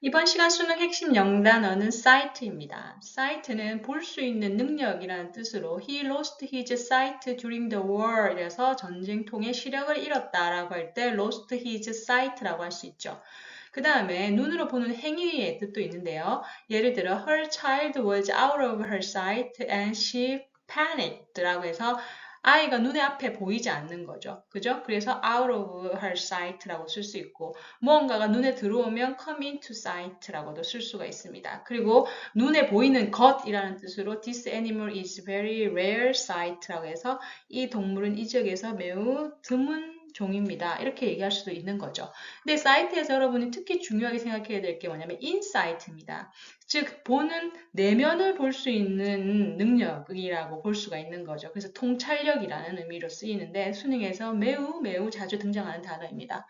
이번 시간 수능 핵심 영단어는 cite입니다. cite는 볼 수 있는 능력이라는 뜻으로 he lost his sight during the war 이래서 전쟁통에 시력을 잃었다라고 할 때 lost his sight라고 할 수 있죠. 그 다음에 눈으로 보는 행위의 뜻도 있는데요. 예를 들어 her child was out of her sight and she panicked 라고 해서 아이가 눈에 앞에 보이지 않는 거죠. 그죠? 그래서 out of her sight라고 쓸 수 있고 무언가가 눈에 들어오면 come into sight라고도 쓸 수가 있습니다. 그리고 눈에 보이는 것이라는 뜻으로 this animal is very rare sight라고 해서 이 동물은 이 지역에서 매우 드문 종입니다. 이렇게 얘기할 수도 있는 거죠. 근데 사이트에서 여러분이 특히 중요하게 생각해야 될 게 뭐냐면 인사이트입니다. 즉 보는 내면을 볼 수 있는 능력이라고 볼 수가 있는 거죠. 그래서 통찰력이라는 의미로 쓰이는데 수능에서 매우 자주 등장하는 단어입니다.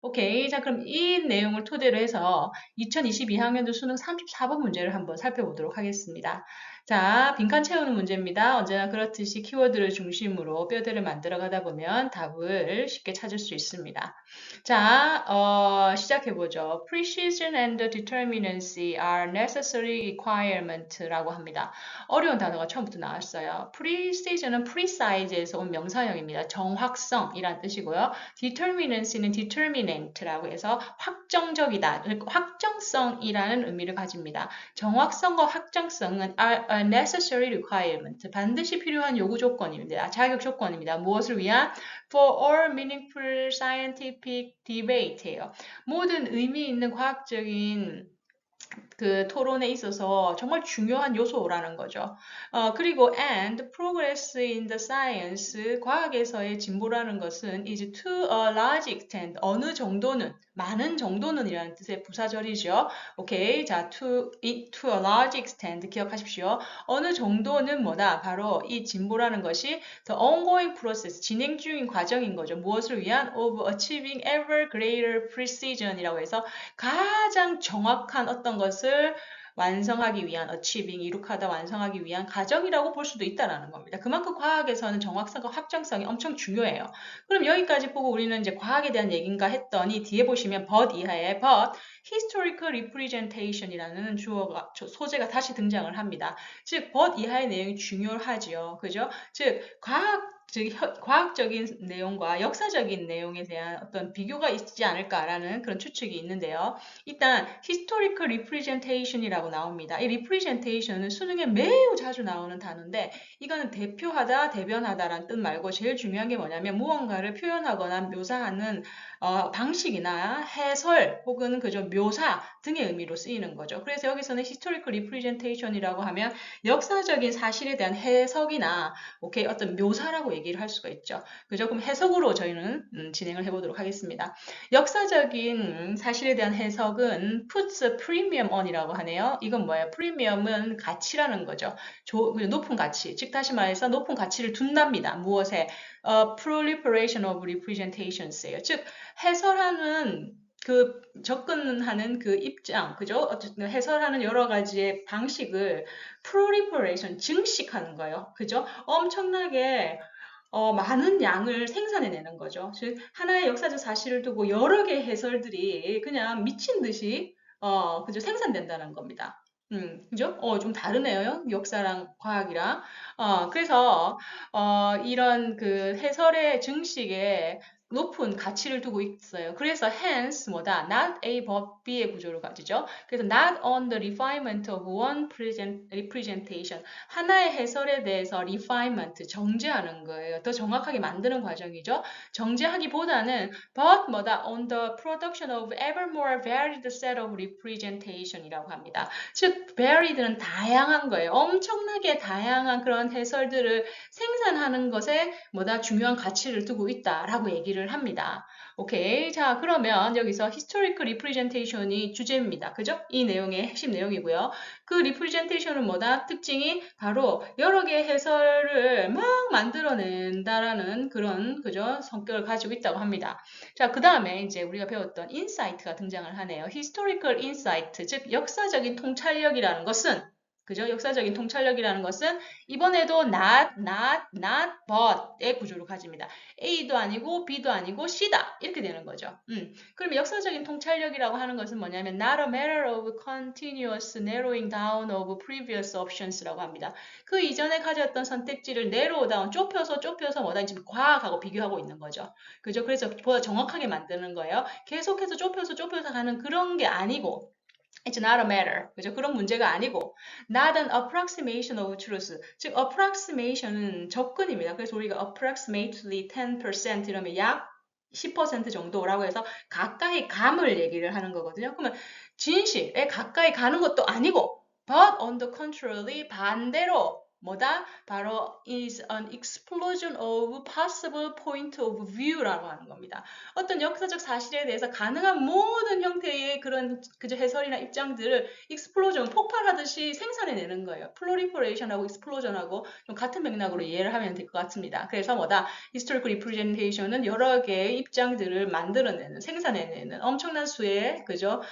오케이. 자, 그럼 이 내용을 토대로 해서 2022학년도 수능 34번 문제를 한번 살펴보도록 하겠습니다. 자, 빈칸 채우는 문제입니다. 언제나 그렇듯이 키워드를 중심으로 뼈대를 만들어 가다 보면 답을 쉽게 찾을 수 있습니다. 자, 시작해보죠. Precision and determinacy are necessary requirement라고 합니다. 어려운 단어가 처음부터 나왔어요. Precision은 precise에서 온 명사형입니다. 정확성이란 뜻이고요. determinacy는 determinant라고 해서 확정적이다, 확정성이라는 의미를 가집니다. 정확성과 확정성은 are a necessary requirement, 반드시 필요한 요구 조건입니다. 자격 조건입니다. 무엇을 위한? For all meaningful scientific debate예요. 모든 의미 있는 과학적인 그 토론에 있어서 정말 중요한 요소라는 거죠. 그리고 and progress in the science, 과학에서의 진보라는 것은 is to a large extent, 어느 정도는, 많은 정도는 이라는 뜻의 부사절이죠. 오케이. 자, to a large extent 기억하십시오. 어느 정도는 뭐다? 바로 이 진보라는 것이 the ongoing process, 진행 중인 과정인 거죠. 무엇을 위한? of achieving ever greater precision이라고 해서 가장 정확한 어떤 것을 완성하기 위한 achieving, 이룩하다, 완성하기 위한 과정이라고 볼 수도 있다는 겁니다. 그만큼 과학에서는 정확성과 확정성이 엄청 중요해요. 그럼 여기까지 보고 우리는 이제 과학에 대한 얘기인가 했더니 뒤에 보시면 but 이하에 but historical representation이라는 주어가 소재가 다시 등장을 합니다. 즉 but 이하의 내용이 중요하지요. 그죠? 즉 과학적인 내용과 역사적인 내용에 대한 어떤 비교가 있지 않을까라는 그런 추측이 있는데요. 일단 historical representation이라고 나옵니다. 이 representation은 수능에 매우 자주 나오는 단어인데 이거는 대표하다, 대변하다라는 뜻 말고 제일 중요한 게 뭐냐면 무언가를 표현하거나 묘사하는 방식이나 해설 혹은 그저 묘사 등의 의미로 쓰이는 거죠. 그래서 여기서는 historical representation이라고 하면 역사적인 사실에 대한 해석이나 오케이 어떤 묘사라고 얘기를 할 수가 있죠. 그죠? 그럼 해석으로 저희는 진행을 해보도록 하겠습니다. 역사적인 사실에 대한 해석은 puts a premium on이라고 하네요. 이건 뭐예요? 프리미엄은 가치라는 거죠. 높은 가치, 즉 다시 말해서 높은 가치를 둔답니다. 무엇에? proliferation of representations예요. 즉 해설하는 그 접근하는 그 입장, 그죠? 어쨌든 해설하는 여러 가지의 방식을 proliferation, 증식하는 거예요. 그죠? 엄청나게 많은 양을 생산해내는 거죠. 즉 하나의 역사적 사실을 두고 여러 개의 해설들이 그냥 미친 듯이 그죠? 생산된다는 겁니다. 그죠? 좀 다르네요. 역사랑 과학이랑. 그래서 이런 그 해설의 증식에 높은 가치를 두고 있어요. 그래서 hence 뭐다? not A but B의 구조를 가지죠. 그래서 not on the refinement of one representation. 하나의 해설에 대해서 refinement, 정제하는 거예요. 더 정확하게 만드는 과정이죠. 정제하기보다는 but 뭐다? on the production of ever more varied set of representation이라고 합니다. 즉 varied는 다양한 거예요. 엄청나게 다양한 그런 해설들을 생산하는 것에 뭐다? 중요한 가치를 두고 있다라고 얘기를 합니다. 오케이. 자, 그러면 여기서 historical representation이 주제입니다. 그죠? 이 내용의 핵심 내용이고요. 그 representation은 뭐다? 특징이 바로 여러 개의 해설을 막 만들어낸다라는 그런, 그죠? 성격을 가지고 있다고 합니다. 자, 그 다음에 이제 우리가 배웠던 insight가 등장을 하네요. historical insight, 즉 역사적인 통찰력이라는 것은 그죠? 역사적인 통찰력이라는 것은 이번에도 not, but의 구조를 가집니다. A도 아니고 B도 아니고 C다. 이렇게 되는 거죠. 그럼 역사적인 통찰력이라고 하는 것은 뭐냐면 not a matter of continuous narrowing down of previous options라고 합니다. 그 이전에 가졌던 선택지를 narrow down, 좁혀서 뭐다 지금 과학하고 비교하고 있는 거죠. 그죠? 그래서 보다 정확하게 만드는 거예요. 계속해서 좁혀서 가는 그런 게 아니고 It's not a matter. 그죠? 그런 문제가 아니고 not an approximation of truth. 즉 approximation은 접근입니다. 그래서 우리가 approximately 10% 이러면 약 10% 정도라고 해서 가까이 감을 얘기를 하는 거거든요. 그러면 진실에 가까이 가는 것도 아니고 but on the contrary 반대로 뭐다? 바로 is an explosion of possible point of view라고 하는 겁니다. 어떤 역사적 사실에 대해서 가능한 모든 형태의 그런 그저 해설이나 입장들을 익스플로전, 폭발하듯이 생산해내는 거예요. 프로리퍼레이션하고 익스플로전하고 좀 같은 맥락으로 이해를 하면 될 것 같습니다. 그래서 뭐다? historical representation은 여러 개의 입장들을 만들어내는, 생산해내는 엄청난 수의 그죠?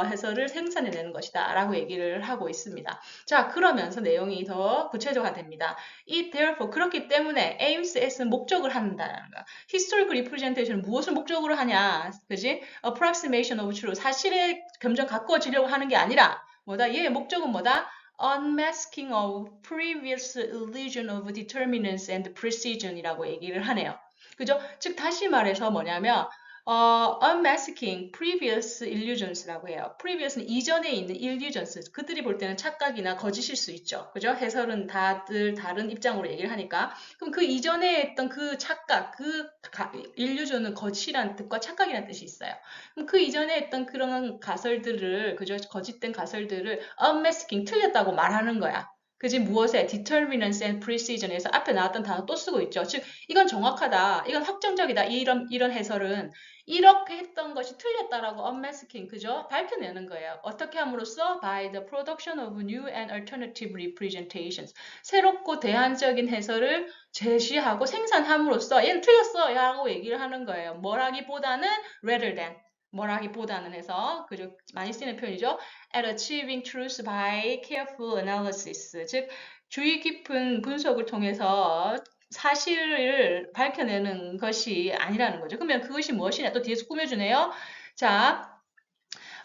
해설을 생산해내는 것이다 라고 얘기를 하고 있습니다. 자, 그러면서 내용이 더 구체적화 됩니다. It therefore 그렇기 때문에 aims at은 목적을 한다는 거. historical representation 무엇을 목적으로 하냐, 그지? approximation of truth 사실에 점점 가까워지려고 하는 게 아니라 뭐다? 얘의 목적은 뭐다? unmasking of previous illusion of determinants and precision이라고 얘기를 하네요. 그죠? 즉 다시 말해서 뭐냐면 unmasking previous illusions라고 해요. previous는 이전에 있는 illusions. 그들이 볼 때는 착각이나 거짓일 수 있죠. 그죠? 해설은 다들 다른 입장으로 얘기를 하니까. 그럼 그 이전에 했던 그 착각, illusion은 거짓이라는 뜻과 착각이라는 뜻이 있어요. 그럼 그 이전에 했던 그런 가설들을, 그죠? 거짓된 가설들을 unmasking, 틀렸다고 말하는 거야. 그지? 무엇에? determinants and precision에서 앞에 나왔던 단어 또 쓰고 있죠. 즉, 이건 정확하다. 이건 확정적이다. 이런 해설은 이렇게 했던 것이 틀렸다라고 unmasking, 그죠? 밝혀내는 거예요. 어떻게 함으로써? By the production of new and alternative representations. 새롭고 대안적인 해설을 제시하고 생산함으로써 얘는 틀렸어! 라고 얘기를 하는 거예요. 뭐라기보다는 rather than. 뭐라기보다는 해서 그죠? 많이 쓰는 표현이죠. At achieving truth by careful analysis. 즉 주의 깊은 분석을 통해서 사실을 밝혀내는 것이 아니라는 거죠. 그러면 그것이 무엇이냐? 또 뒤에서 꾸며주네요. 자,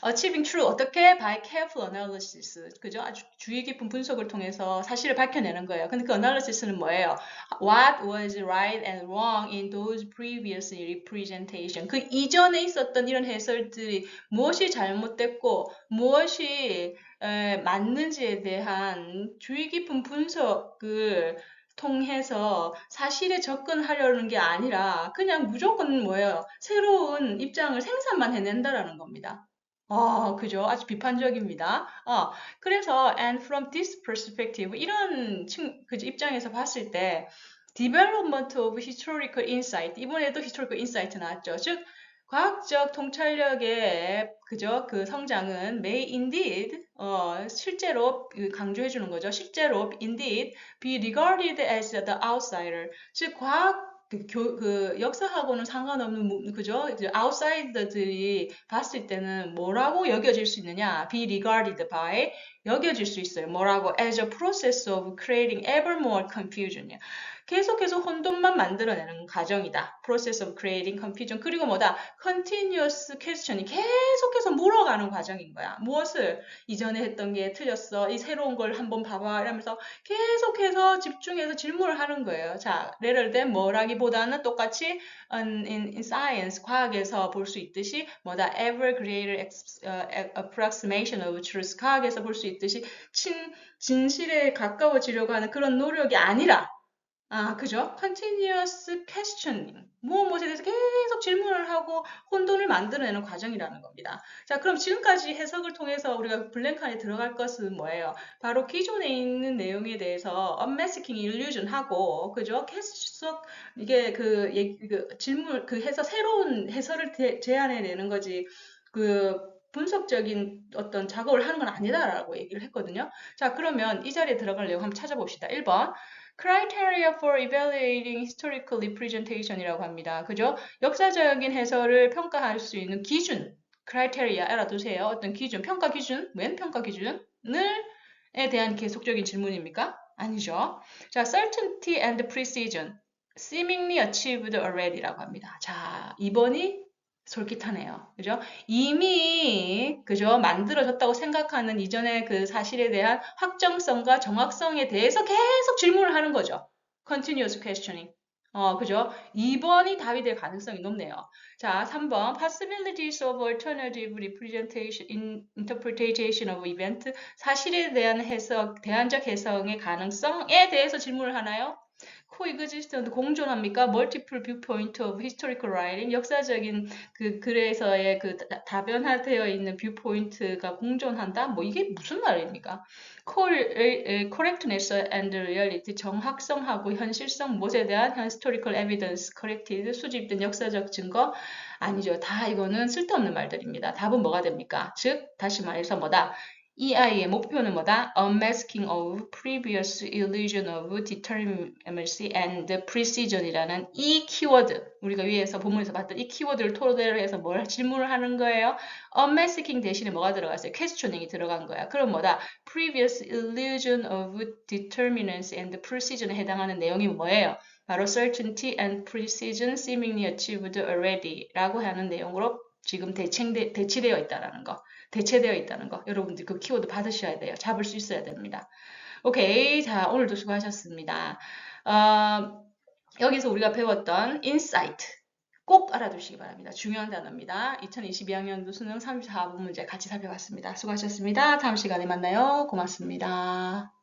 achieving true 어떻게? By careful analysis. 그죠? 아주 주의 깊은 분석을 통해서 사실을 밝혀내는 거예요. 근데 그 analysis는 뭐예요? What was right and wrong in those previous representation. 그 이전에 있었던 이런 해설들이 무엇이 잘못됐고 무엇이 맞는지에 대한 주의 깊은 분석을 통해서 사실에 접근하려는 게 아니라 그냥 무조건 뭐예요? 새로운 입장을 생산만 해낸다라는 겁니다. 그죠. 아주 비판적입니다. 그래서 and from this perspective 이런 그죠, 입장에서 봤을 때 development of historical insight 이번에도 historical insight 나왔죠. 즉 과학적 통찰력의 그죠 그 성장은 may indeed 실제로 강조해 주는 거죠. 실제로 indeed be regarded as the outsider. 즉 과학 그 역사하고는 상관없는 그죠? 아웃사이더들이 봤을 때는 뭐라고 여겨질 수 있느냐? be regarded by 여겨질 수 있어요. 뭐라고? as a process of creating ever more confusion. 계속해서 혼돈만 만들어내는 과정이다. process of creating confusion. 그리고 뭐다? continuous question이 계속해서 물어가는 과정인 거야. 무엇을? 이전에 했던 게 틀렸어. 이 새로운 걸 한번 봐봐. 이러면서 계속해서 집중해서 질문을 하는 거예요. 자, 예를 들면 뭐라기보다는 똑같이 in science, 과학에서 볼 수 있듯이 뭐다? ever greater approximation of truth. 과학에서 볼 수 있듯이 진실에 가까워지려고 하는 그런 노력이 아니라 그죠? continuous questioning. 무엇에 대해서 계속 질문을 하고 혼돈을 만들어내는 과정이라는 겁니다. 자, 그럼 지금까지 해석을 통해서 우리가 블랭크 안에 들어갈 것은 뭐예요? 바로 기존에 있는 내용에 대해서 unmasking illusion 하고, 그죠? 계속 이게 질문, 새로운 해설을 제안해내는 거지. 분석적인 어떤 작업을 하는 건 아니다라고 얘기를 했거든요. 자, 그러면 이 자리에 들어갈 내용 한번 찾아봅시다. 1번. Criteria for evaluating historical representation이라고 합니다. 그죠? 역사적인 해설을 평가할 수 있는 기준, criteria 알아두세요. 어떤 기준, 평가 기준, 웬 평가 기준을 대한 계속적인 질문입니까? 아니죠. 자, certainty and precision. seemingly achieved already라고 합니다. 자, 2번이 솔깃하네요. 그죠? 이미, 그죠? 만들어졌다고 생각하는 이전의 그 사실에 대한 확정성과 정확성에 대해서 계속 질문을 하는 거죠. continuous questioning. 그죠? 2번이 답이 될 가능성이 높네요. 자, 3번. possibilities of alternative representation, interpretation of event. 사실에 대한 해석, 대안적 해석의 가능성에 대해서 질문을 하나요? coexistent 공존합니까? multiple viewpoint of historical writing 역사적인 그 글에서의 그 다변화되어 있는 viewpoint가 공존한다? 뭐 이게 무슨 말입니까? correctness and reality 정확성하고 현실성 무엇에 대한 historical evidence collected 수집된 역사적 증거 아니죠. 다 이거는 쓸데없는 말들입니다. 답은 뭐가 됩니까? 즉 다시 말해서 뭐다? 이 아이의 목표는 뭐다? Unmasking of previous illusion of determinacy and precision이라는 이 키워드, 우리가 위에서 본문에서 봤던 이 키워드를 토대로 해서 뭘 질문을 하는 거예요? Unmasking 대신에 뭐가 들어갔어요? questioning이 들어간 거야. 그럼 뭐다? Previous illusion of determinacy and precision에 해당하는 내용이 뭐예요? 바로 certainty and precision seemingly achieved already 라고 하는 내용으로 지금 대치되어 있다는 거. 대체되어 있다는 거. 여러분들 그 키워드 받으셔야 돼요. 잡을 수 있어야 됩니다. 오케이. 자, 오늘도 수고하셨습니다. 여기서 우리가 배웠던 insight 꼭 알아두시기 바랍니다. 중요한 단어입니다. 2022학년도 수능 34분 문제 같이 살펴봤습니다. 수고하셨습니다. 다음 시간에 만나요. 고맙습니다.